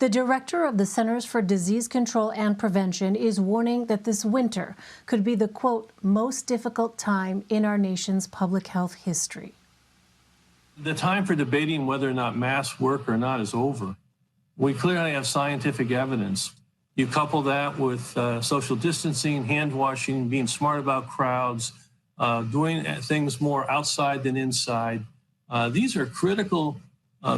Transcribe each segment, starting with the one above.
The director of the Centers for Disease Control and Prevention is warning that this winter could be the, quote, most difficult time in our nation's public health history. The time for debating whether or not masks work or not is over. We clearly have scientific evidence. You couple that with social distancing, hand washing, being smart about crowds, doing things more outside than inside. These are critical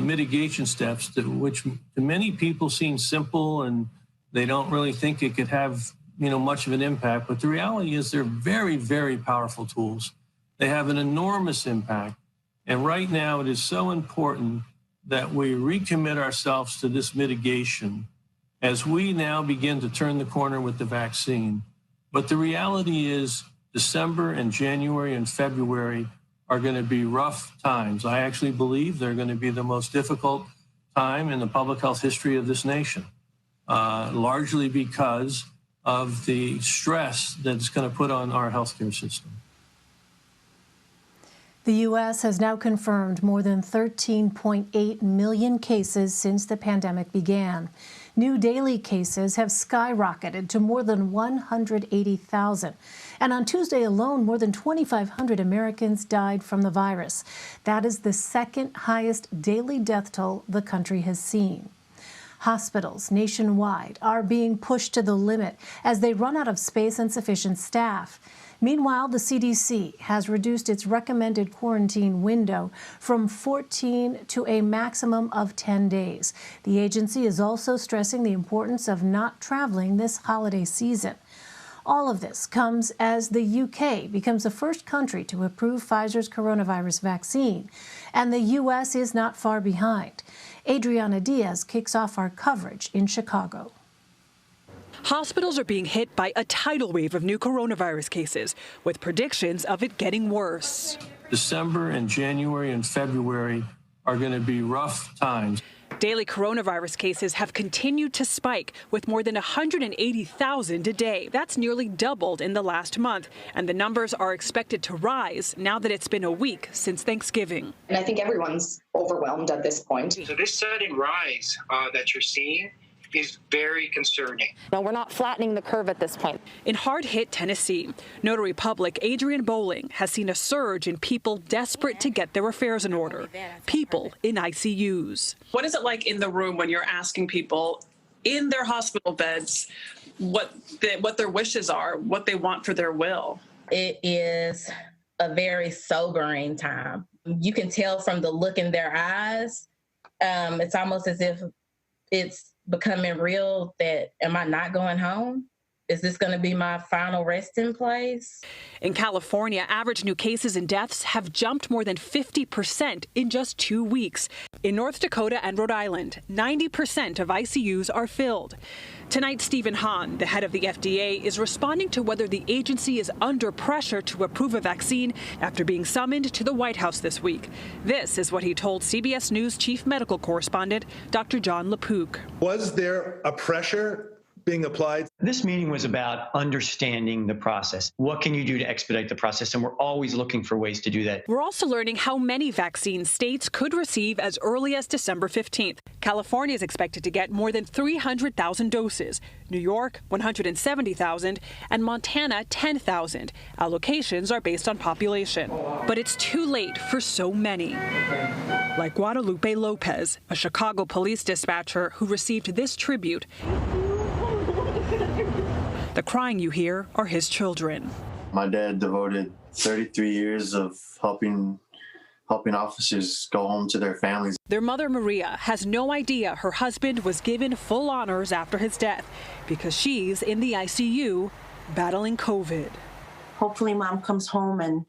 mitigation steps which to many people seem simple and they don't really think it could have much of an impact. But the reality is they're very, very powerful tools. They have an enormous impact. And right now it is so important that we recommit ourselves to this mitigation as we now begin to turn the corner with the vaccine. But the reality is December and January and February are going to be rough times. I actually believe they're going to be the most difficult time in the public health history of this nation, largely because of the stress that it's going to put on our healthcare system. The U.S. has now confirmed more than 13.8 million cases since the pandemic began. New daily cases have skyrocketed to more than 180,000. And on Tuesday alone, more than 2,500 Americans died from the virus. That is the second highest daily death toll the country has seen. Hospitals nationwide are being pushed to the limit as they run out of space and sufficient staff. Meanwhile, the CDC has reduced its recommended quarantine window from 14 to a maximum of 10 days. The agency is also stressing the importance of not traveling this holiday season. All of this comes as the UK becomes the first country to approve Pfizer's coronavirus vaccine, and the U.S. is not far behind. Adriana Diaz kicks off our coverage in Chicago. Hospitals are being hit by a tidal wave of new coronavirus cases, with predictions of it getting worse. December and January and February are going to be rough times. Daily coronavirus cases have continued to spike, with more than 180,000 a day. That's nearly doubled in the last month, and the numbers are expected to rise now that it's been a week since Thanksgiving. And I think everyone's overwhelmed at this point. So this sudden rise that you're seeing is very concerning. No, we're not flattening the curve at this point. In hard-hit Tennessee, Notary Public Adrian Bowling has seen a surge in people desperate to get their affairs in order, people in ICUs. What is it like in the room when you're asking people in their hospital beds what their wishes are, what they want for their will? It is a very sobering time. You can tell from the look in their eyes. It's almost as if it's becoming real that, am I not going home? Is this going to be my final resting place? In California, average new cases and deaths have jumped more than 50% in just 2 weeks. In North Dakota and Rhode Island, 90% of ICUs are filled. Tonight, Stephen Hahn, the head of the FDA, is responding to whether the agency is under pressure to approve a vaccine after being summoned to the White House this week. This is what he told CBS News chief medical correspondent Dr. John LaPook. Was there a pressure being applied? This meeting was about understanding the process. What can you do to expedite the process? And we're always looking for ways to do that. We're also learning how many vaccines states could receive as early as December 15th. California is expected to get more than 300,000 doses, New York 170,000, and Montana 10,000. Allocations are based on population. But it's too late for so many. Like Guadalupe Lopez, a Chicago police dispatcher who received this tribute. The crying you hear are his children. My dad devoted 33 years of helping officers go home to their families. Their mother, Maria, has no idea her husband was given full honors after his death because she's in the ICU battling COVID. Hopefully Mom comes home and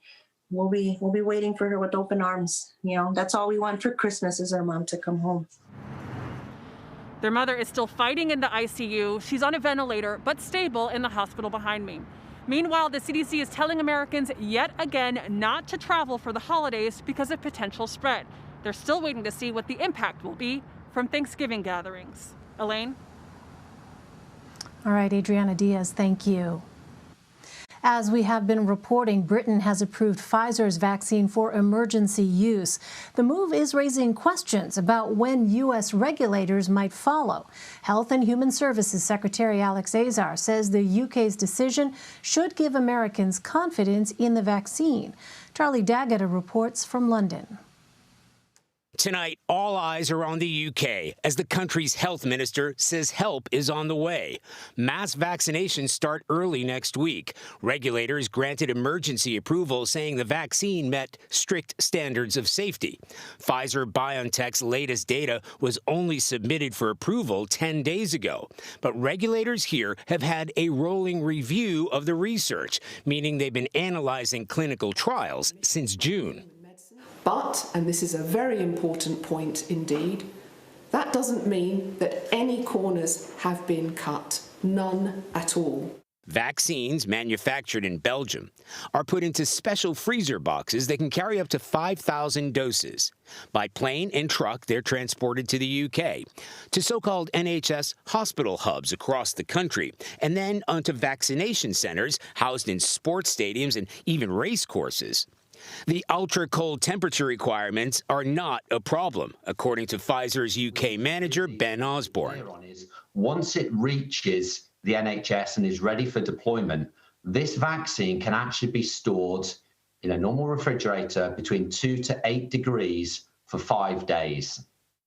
we'll be waiting for her with open arms. You know, that's all we want for Christmas is our mom to come home. Their mother is still fighting in the ICU. She's on a ventilator, but stable in the hospital behind me. Meanwhile, the CDC is telling Americans yet again not to travel for the holidays because of potential spread. They're still waiting to see what the impact will be from Thanksgiving gatherings. Elaine? All right, Adriana Diaz, thank you. As we have been reporting, Britain has approved Pfizer's vaccine for emergency use. The move is raising questions about when U.S. regulators might follow. Health and Human Services Secretary Alex Azar says the UK's decision should give Americans confidence in the vaccine. Charlie Daggett reports from London. Tonight, all eyes are on the UK as the country's health minister says help is on the way. Mass vaccinations start early next week. Regulators granted emergency approval saying the vaccine met strict standards of safety. Pfizer-BioNTech's latest data was only submitted for approval 10 days ago. But regulators here have had a rolling review of the research, meaning they've been analyzing clinical trials since June. But, and this is a very important point indeed, that doesn't mean that any corners have been cut. None at all. Vaccines manufactured in Belgium are put into special freezer boxes that can carry up to 5,000 doses. By plane and truck, they're transported to the UK, to so-called NHS hospital hubs across the country, and then onto vaccination centers housed in sports stadiums and even race courses. The ultra-cold temperature requirements are not a problem, according to Pfizer's UK manager, Ben Osborne. Once it reaches the NHS and is ready for deployment, this vaccine can actually be stored in a normal refrigerator between 2 to 8 degrees for 5 days.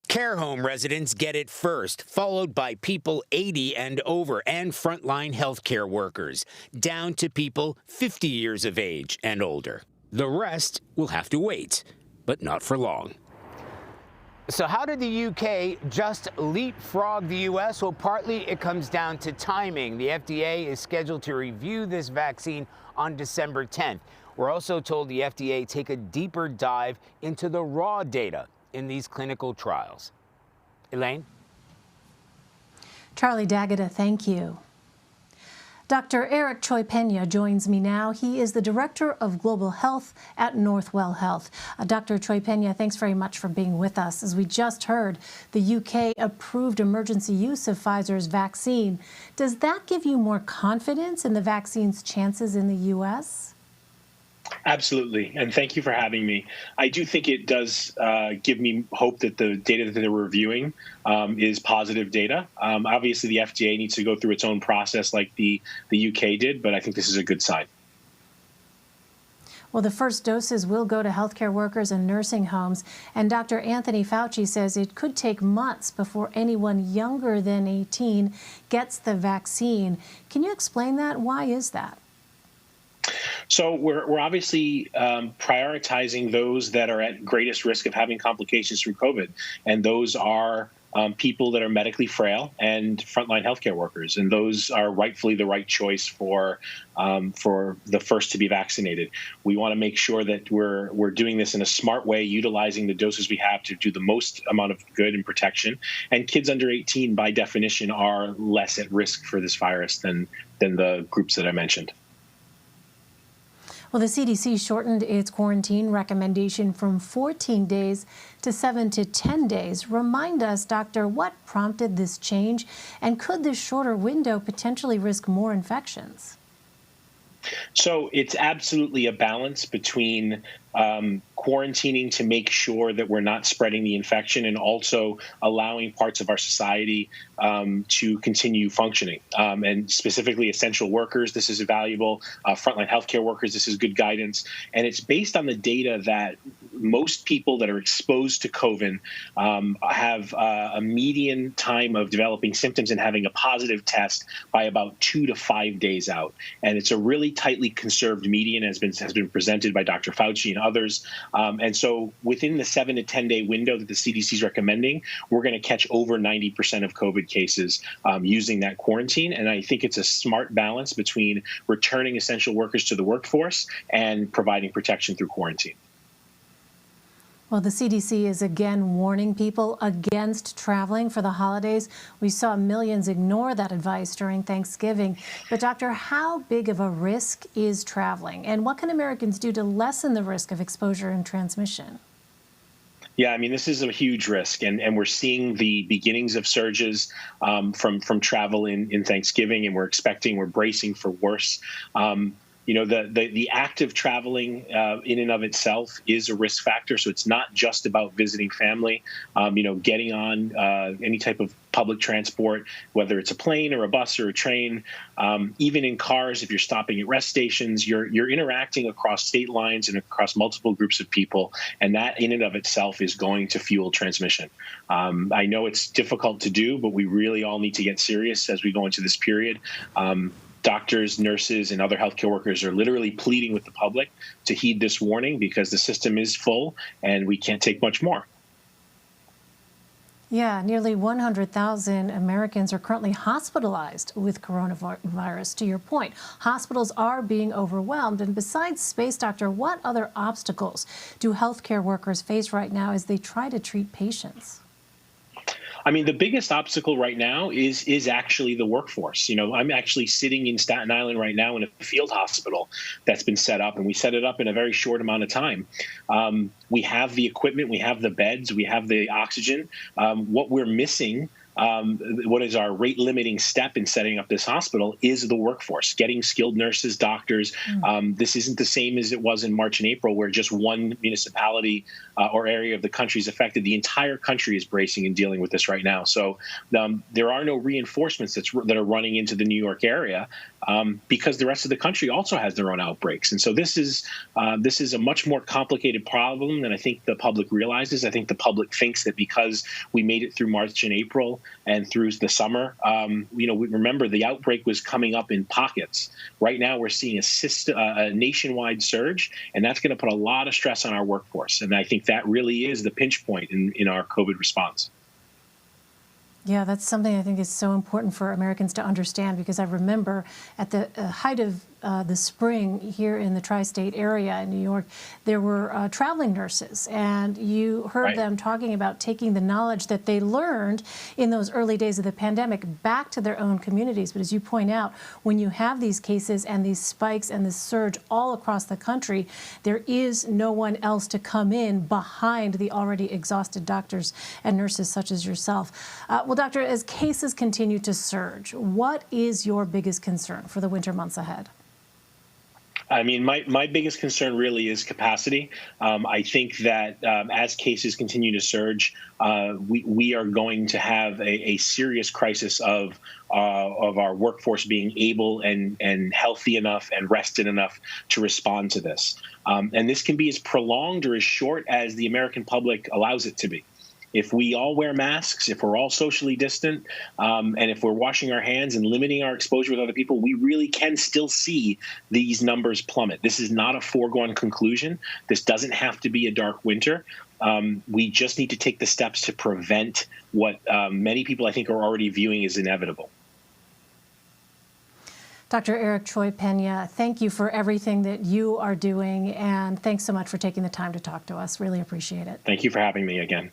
Care home residents get it first, followed by people 80 and over and frontline healthcare workers, down to people 50 years of age and older. The rest will have to wait, but not for long. So how did the UK just leapfrog the U.S.? Well, partly it comes down to timing. The FDA is scheduled to review this vaccine on December 10th. We're also told the FDA take a deeper dive into the raw data in these clinical trials. Elaine? Charlie Daggett, thank you. Dr. Eric Cioe-Peña joins me now. He is the Director of Global Health at Northwell Health. Dr. Cioe-Peña, thanks very much for being with us. As we just heard, the UK approved emergency use of Pfizer's vaccine. Does that give you more confidence in the vaccine's chances in the U.S.? Absolutely, and thank you for having me. I do think it does give me hope that the data that they're reviewing is positive data. Obviously, the FDA needs to go through its own process like the UK did, but I think this is a good sign. Well, the first doses will go to healthcare workers and nursing homes, and Dr. Anthony Fauci says it could take months before anyone younger than 18 gets the vaccine. Can you explain that? Why is that? So we're obviously prioritizing those that are at greatest risk of having complications through COVID, and those are people that are medically frail and frontline healthcare workers, and those are rightfully the right choice for the first to be vaccinated. We want to make sure that we're doing this in a smart way, utilizing the doses we have to do the most amount of good and protection. And kids under 18, by definition, are less at risk for this virus than the groups that I mentioned. Well, the CDC shortened its quarantine recommendation from 14 days to 7 to 10 days. Remind us, Doctor, what prompted this change, and could this shorter window potentially risk more infections? So it's absolutely a balance between quarantining to make sure that we're not spreading the infection and also allowing parts of our society to continue functioning. And specifically essential workers, this is valuable. Frontline healthcare workers, this is good guidance. And it's based on the data that most people that are exposed to COVID have a median time of developing symptoms and having a positive test by about 2 to 5 days out. And it's a really tightly conserved median, has been presented by Dr. Fauci and others. And so within the 7 to 10 day window that the CDC is recommending, we're going to catch over 90% of COVID cases using that quarantine. And I think it's a smart balance between returning essential workers to the workforce and providing protection through quarantine. Well, the CDC is again warning people against traveling for the holidays. We saw millions ignore that advice during Thanksgiving. But, Doctor, how big of a risk is traveling? And what can Americans do to lessen the risk of exposure and transmission? Yeah, I mean, this is a huge risk, and we're seeing the beginnings of surges from travel in Thanksgiving, and we're bracing for worse. The act of traveling in and of itself is a risk factor. So it's not just about visiting family. Getting on any type of public transport, whether it's a plane or a bus or a train, even in cars, if you're stopping at rest stations, you're interacting across state lines and across multiple groups of people, and that in and of itself is going to fuel transmission. I know it's difficult to do, but we really all need to get serious as we go into this period. Doctors, nurses, and other healthcare workers are literally pleading with the public to heed this warning because the system is full and we can't take much more. Yeah, nearly 100,000 Americans are currently hospitalized with coronavirus. To your point, hospitals are being overwhelmed. And besides space, doctor, what other obstacles do healthcare workers face right now as they try to treat patients? I mean, the biggest obstacle right now is actually the workforce. I'm actually sitting in Staten Island right now in a field hospital that's been set up, and we set it up in a very short amount of time. We have the equipment, we have the beds, we have the oxygen. What we're missing, what is our rate limiting step in setting up this hospital, is the workforce, getting skilled nurses, doctors. This isn't the same as it was in March and April, where just one municipality or area of the country is affected. The entire country is bracing and dealing with this right now. So there are no reinforcements that are running into the New York area because the rest of the country also has their own outbreaks. And so this is a much more complicated problem than I think the public realizes. I think the public thinks that because we made it through March and April and through the summer, we remember the outbreak was coming up in pockets. Right now, we're seeing a nationwide surge, and that's going to put a lot of stress on our workforce. And I think that really is the pinch point in our COVID response. Yeah, that's something I think is so important for Americans to understand, because I remember at the height of the spring here in the tri-state area in New York, there were traveling nurses, and you heard them talking about taking the knowledge that they learned in those early days of the pandemic back to their own communities. But as you point out, when you have these cases and these spikes and this surge all across the country, there is no one else to come in behind the already exhausted doctors and nurses such as yourself. Well, doctor, as cases continue to surge, what is your biggest concern for the winter months ahead? I mean, my biggest concern really is capacity. I think that as cases continue to surge, we are going to have a serious crisis of our workforce being able and healthy enough and rested enough to respond to this. And this can be as prolonged or as short as the American public allows it to be. If we all wear masks, if we're all socially distant, and if we're washing our hands and limiting our exposure with other people, we really can still see these numbers plummet. This is not a foregone conclusion. This doesn't have to be a dark winter. We just need to take the steps to prevent what many people, I think, are already viewing as inevitable. Dr. Eric Cioe-Peña, thank you for everything that you are doing, and thanks so much for taking the time to talk to us. Really appreciate it. Thank you for having me again.